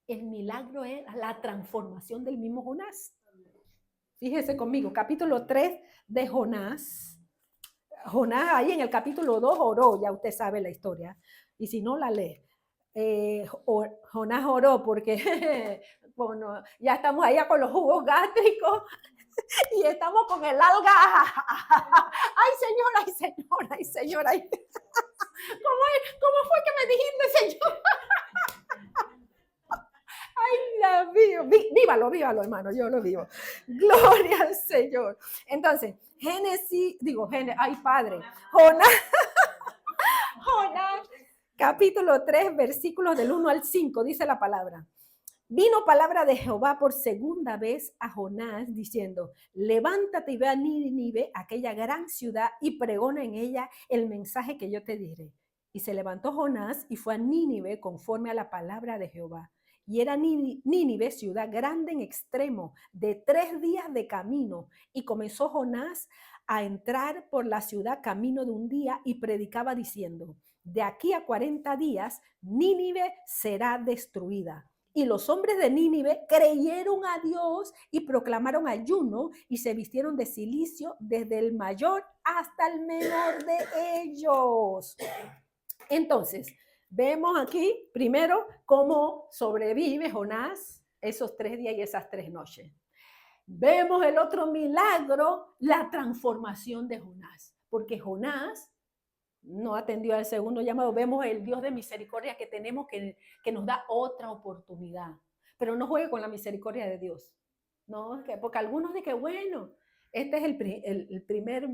El milagro era la transformación del mismo Jonás. Fíjese conmigo, capítulo 3 de Jonás. Jonás ahí en el capítulo 2 oró, ya usted sabe la historia, y si no la lee. Jonás oró porque bueno, ya estamos allá con los jugos gástricos y estamos con el alga. Ay señor. ¿Cómo fue que me dijiste, Señor? Ay, Dios mío, vívalo, hermano, yo lo vivo. Gloria al Señor. Entonces, Padre, Jonás, capítulo 3, versículos del 1 al 5, dice la palabra. Vino palabra de Jehová por segunda vez a Jonás, diciendo, levántate y ve a Nínive, aquella gran ciudad, y pregona en ella el mensaje que yo te diré. Y se levantó Jonás y fue a Nínive conforme a la palabra de Jehová. Y era Nínive ciudad grande en extremo, de 3 días de camino. Y comenzó Jonás a entrar por la ciudad camino de un día y predicaba diciendo, de aquí a 40 días Nínive será destruida. Y los hombres de Nínive creyeron a Dios y proclamaron ayuno y se vistieron de cilicio desde el mayor hasta el menor de ellos. Entonces, vemos aquí primero cómo sobrevive Jonás esos 3 días y esas 3 noches. Vemos el otro milagro, la transformación de Jonás, porque Jonás no atendió al segundo llamado. Vemos el Dios de misericordia que tenemos, que nos da otra oportunidad. Pero no juegue con la misericordia de Dios. No, porque algunos dicen que bueno, este es el primer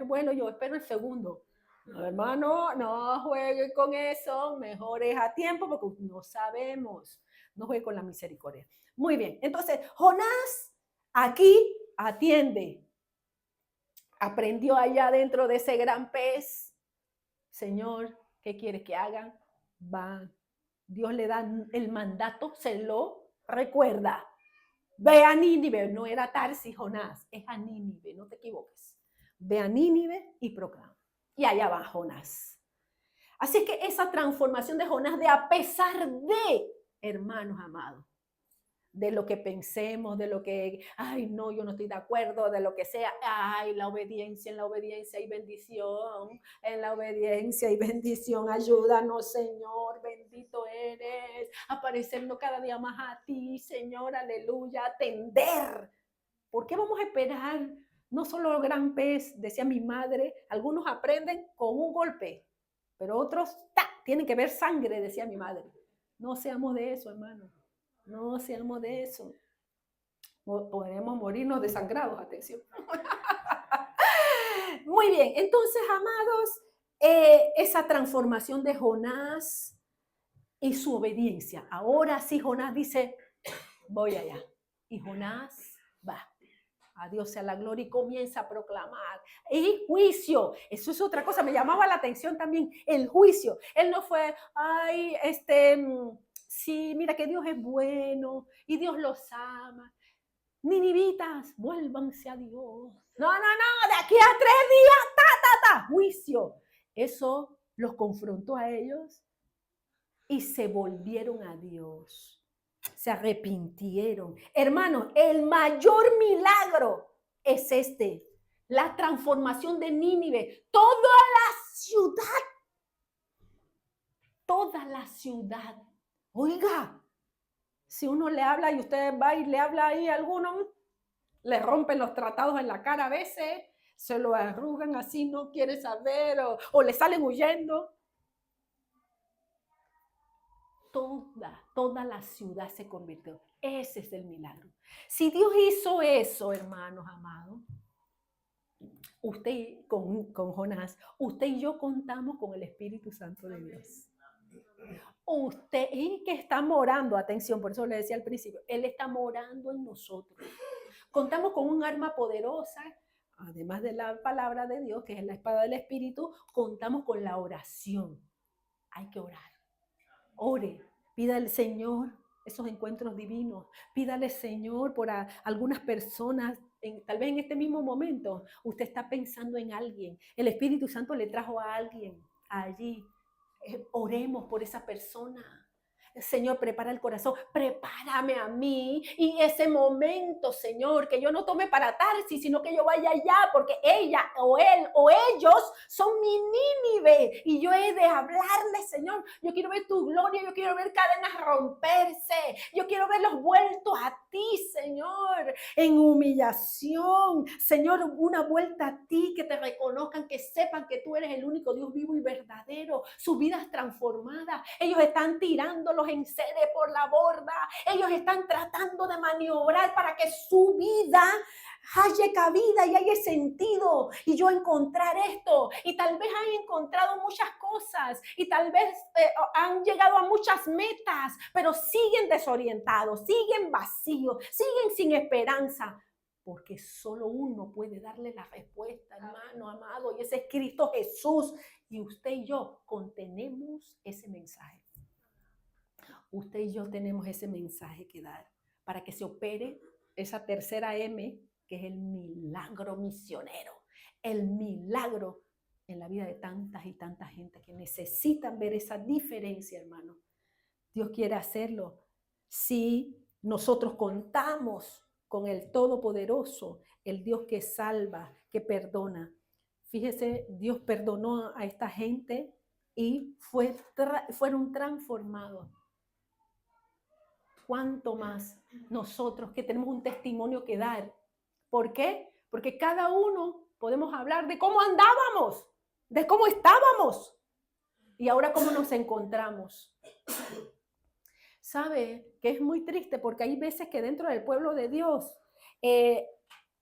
vuelo, yo espero el segundo. No, hermano, no juegue con eso, mejor es a tiempo porque no sabemos. No juegue con la misericordia. Muy bien, entonces Jonás aquí atiende. Aprendió allá dentro de ese gran pez. Señor, ¿qué quieres que hagan? Va. Dios le da el mandato, se lo Recuerda, ve a Nínive, no era Tarsis, Jonás, es a Nínive, no te equivoques. Ve a Nínive y proclama. Y allá va Jonás. Así es que esa transformación de Jonás, de a pesar de, hermanos amados, de lo que pensemos, de lo que, ay, no, yo no estoy de acuerdo, de lo que sea, ay, en la obediencia hay bendición, en la obediencia hay bendición, ayúdanos, Señor, bendito eres, aparecernos cada día más a ti, Señor, aleluya, atender. ¿Por qué vamos a esperar? No solo el gran pez, decía mi madre, algunos aprenden con un golpe, pero otros, tienen que ver sangre, decía mi madre. No seamos de eso, hermano. No seamos de eso. Podemos morirnos desangrados, atención. Muy bien, entonces, amados, esa transformación de Jonás y su obediencia. Ahora sí, Jonás dice, voy allá. Y Jonás va. A Dios sea la gloria y comienza a proclamar. Y juicio, eso es otra cosa, me llamaba la atención también, el juicio. Él no fue, ay, sí, mira que Dios es bueno y Dios los ama. Ninivitas, vuélvanse a Dios. No, de aquí a 3 días, juicio. Eso los confrontó a ellos y se volvieron a Dios. Se arrepintieron. Hermanos, el mayor milagro es la transformación de Nínive. Toda la ciudad. Oiga, si uno le habla y usted va y le habla ahí a alguno, le rompen los tratados en la cara a veces, se lo arrugan así, no quiere saber, o le salen huyendo. Toda la ciudad se convirtió. Ese es el milagro. Si Dios hizo eso, hermanos amados, usted con Jonás, usted y yo contamos con el Espíritu Santo de Dios. Usted, y que está morando, atención, por eso le decía al principio, Él está morando en nosotros. Contamos con un arma poderosa, además de la palabra de Dios, que es la espada del Espíritu, contamos con la oración. Hay que orar. Ore, pida al Señor esos encuentros divinos. Pídale, Señor, por algunas personas, tal vez en este mismo momento, usted está pensando en alguien. El Espíritu Santo le trajo a alguien allí. Oremos por esa persona. Señor, prepara el corazón, prepárame a mí y ese momento, Señor, que yo no tome para Tarsis, sino que yo vaya allá, porque ella o él o ellos son mi Nínive y yo he de hablarle, Señor. Yo quiero ver tu gloria, yo quiero ver cadenas romperse, yo quiero verlos vueltos a ti, Señor, en humillación, Señor, una vuelta a ti, que te reconozcan, que sepan que tú eres el único Dios vivo y verdadero, sus vidas transformadas. Ellos están tirándolos en sede por la borda, ellos están tratando de maniobrar para que su vida haya cabida y haya sentido, y yo encontrar esto, y tal vez han encontrado muchas cosas, y tal vez han llegado a muchas metas, pero siguen desorientados, siguen vacíos, siguen sin esperanza, porque solo uno puede darle la respuesta, hermano amado, y ese es Cristo Jesús, y usted y yo contenemos ese mensaje. Usted y yo tenemos ese mensaje que dar para que se opere esa tercera M, que es el milagro misionero, el milagro en la vida de tantas y tantas gente que necesitan ver esa diferencia, hermano. Dios quiere hacerlo si nosotros contamos con el Todopoderoso, el Dios que salva, que perdona. Fíjese, Dios perdonó a esta gente y fueron transformados. ¿Cuánto más nosotros que tenemos un testimonio que dar? ¿Por qué? Porque cada uno podemos hablar de cómo andábamos, de cómo estábamos y ahora cómo nos encontramos. ¿Sabe? Que es muy triste porque hay veces que dentro del pueblo de Dios, yo he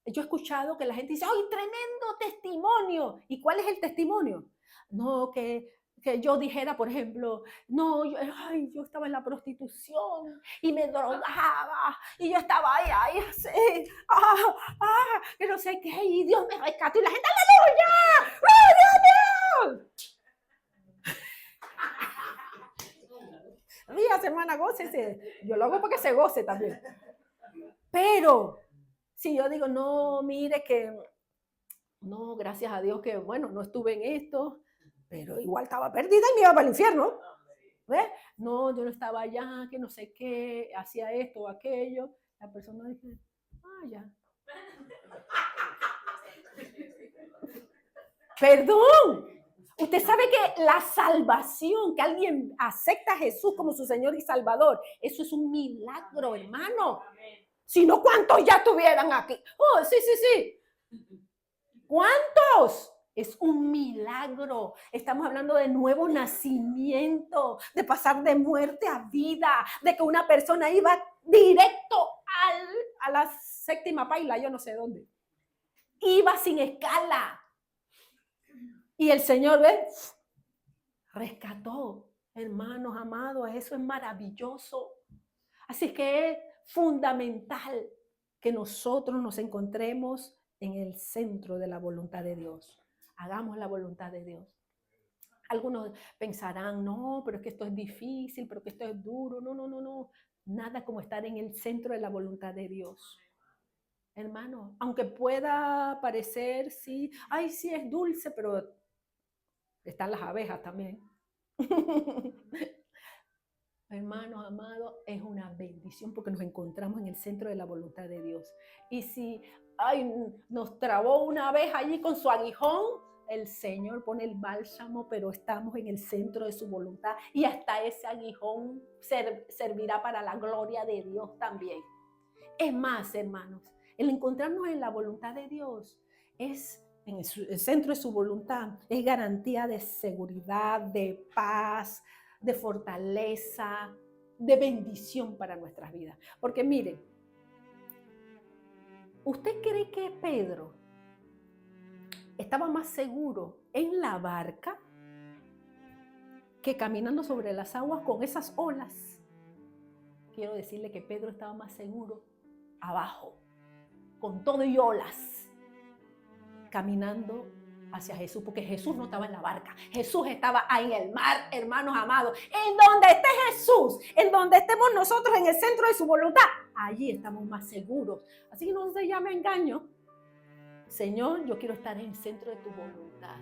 escuchado que la gente dice, ¡ay, tremendo testimonio! ¿Y cuál es el testimonio? No, que yo dijera, por ejemplo, no, yo estaba en la prostitución y me drogaba y yo estaba ahí así, que no sé qué, y Dios me rescató y la gente, ¡aleluya! ¡Gloria a Dios! ríase, hermana, gócese. Yo lo hago para que se goce también. Pero si yo digo, no, mire que, no, gracias a Dios que, bueno, no estuve en esto, pero igual estaba perdida y me iba para el infierno. ¿Ves? No, yo no estaba allá, que no sé qué, hacía esto o aquello. La persona dice, ya. Perdón. Usted sabe que la salvación, que alguien acepta a Jesús como su Señor y Salvador, eso es un milagro, hermano. Si no, ¿cuántos ya estuvieran aquí? Oh, sí, sí, sí. ¿Cuántos? Es un milagro. Estamos hablando de nuevo nacimiento, de pasar de muerte a vida, de que una persona iba directo a la séptima paila, yo no sé dónde. Iba sin escala. Y el Señor, ¿ves? Rescató. Hermanos amados, eso es maravilloso. Así que es fundamental que nosotros nos encontremos en el centro de la voluntad de Dios. Hagamos la voluntad de Dios. Algunos pensarán, no, pero es que esto es difícil, pero que esto es duro. No, no, no, no. Nada como estar en el centro de la voluntad de Dios. Hermano, aunque pueda parecer, sí, ay, sí es dulce, pero están las abejas también. Hermanos amados, es una bendición porque nos encontramos en el centro de la voluntad de Dios. Y si nos trabó una abeja allí con su aguijón, el Señor pone el bálsamo, pero estamos en el centro de su voluntad y hasta ese aguijón servirá para la gloria de Dios también. Es más, hermanos, el encontrarnos en la voluntad de Dios es en el centro de su voluntad, es garantía de seguridad, de paz, de fortaleza, de bendición para nuestras vidas. Porque miren, ¿usted cree que Pedro estaba más seguro en la barca que caminando sobre las aguas con esas olas? Quiero decirle que Pedro estaba más seguro abajo, con todo y olas, caminando hacia Jesús, porque Jesús no estaba en la barca, Jesús estaba ahí en el mar, hermanos amados. En donde esté Jesús, en donde estemos nosotros en el centro de su voluntad, allí estamos más seguros. Así que no se llame engaño. Señor, yo quiero estar en el centro de tu voluntad.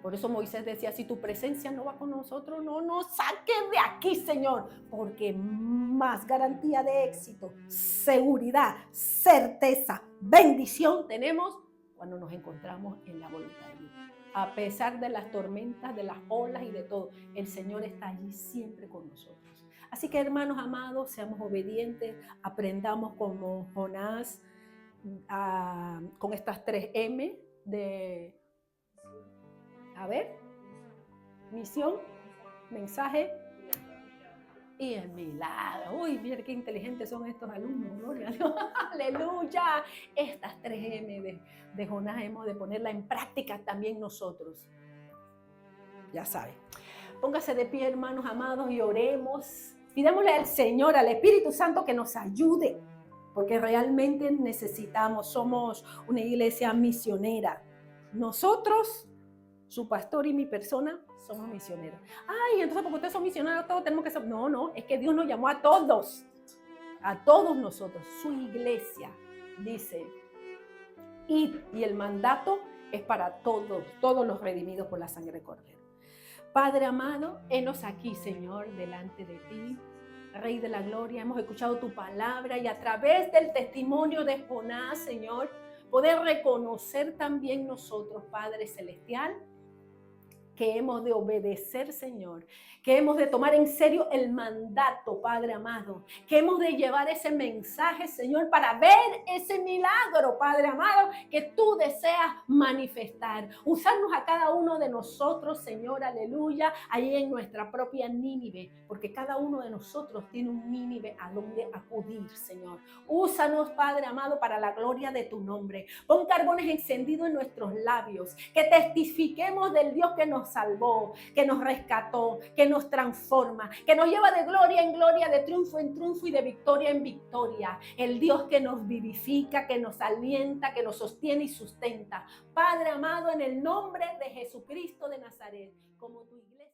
Por eso Moisés decía, si tu presencia no va con nosotros, no nos saques de aquí, Señor, porque más garantía de éxito, seguridad, certeza, bendición tenemos cuando nos encontramos en la voluntad de Dios. A pesar de las tormentas, de las olas y de todo, el Señor está allí siempre con nosotros. Así que, hermanos amados, seamos obedientes, aprendamos como Jonás, con estas 3 M de... A ver, misión, mensaje y el milagro. Uy, mira qué inteligentes son estos alumnos, gloria a Dios, aleluya. Estas 3 M de Jonás hemos de ponerla en práctica también nosotros. Ya saben. Póngase de pie, hermanos amados, y oremos. Pidámosle al Señor, al Espíritu Santo que nos ayude, porque realmente necesitamos, somos una iglesia misionera. Nosotros, su pastor y mi persona, somos misioneros. Ay, entonces porque ustedes son misioneros, todos tenemos que ser. No, no, es que Dios nos llamó a todos nosotros. Su iglesia dice, id, y el mandato es para todos los redimidos por la sangre de Cordero. Padre amado, henos aquí, Señor, delante de ti, Rey de la Gloria. Hemos escuchado tu palabra y a través del testimonio de Jonás, Señor, poder reconocer también nosotros, Padre Celestial, que hemos de obedecer, Señor, que hemos de tomar en serio el mandato, Padre amado, que hemos de llevar ese mensaje, Señor, para ver ese milagro, Padre amado, que tú deseas manifestar. Usarnos a cada uno de nosotros, Señor, aleluya, ahí en nuestra propia Nínive, porque cada uno de nosotros tiene un Nínive a donde acudir, Señor. Úsanos, Padre amado, para la gloria de tu nombre. Pon carbones encendidos en nuestros labios, que testifiquemos del Dios que nos salvó, que nos rescató, que nos transforma, que nos lleva de gloria en gloria, de triunfo en triunfo y de victoria en victoria. El Dios que nos vivifica, que nos alienta, que nos sostiene y sustenta. Padre amado, en el nombre de Jesucristo de Nazaret, como tu iglesia.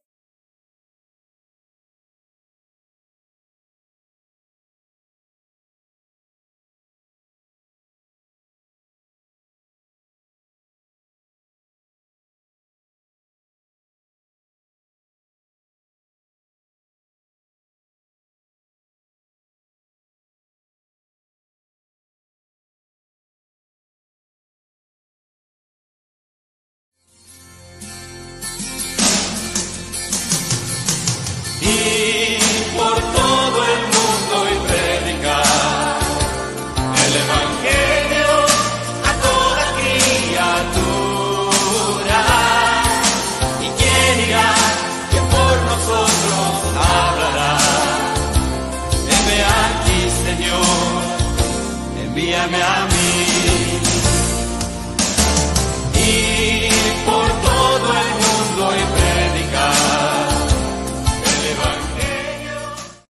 enséñame a mí.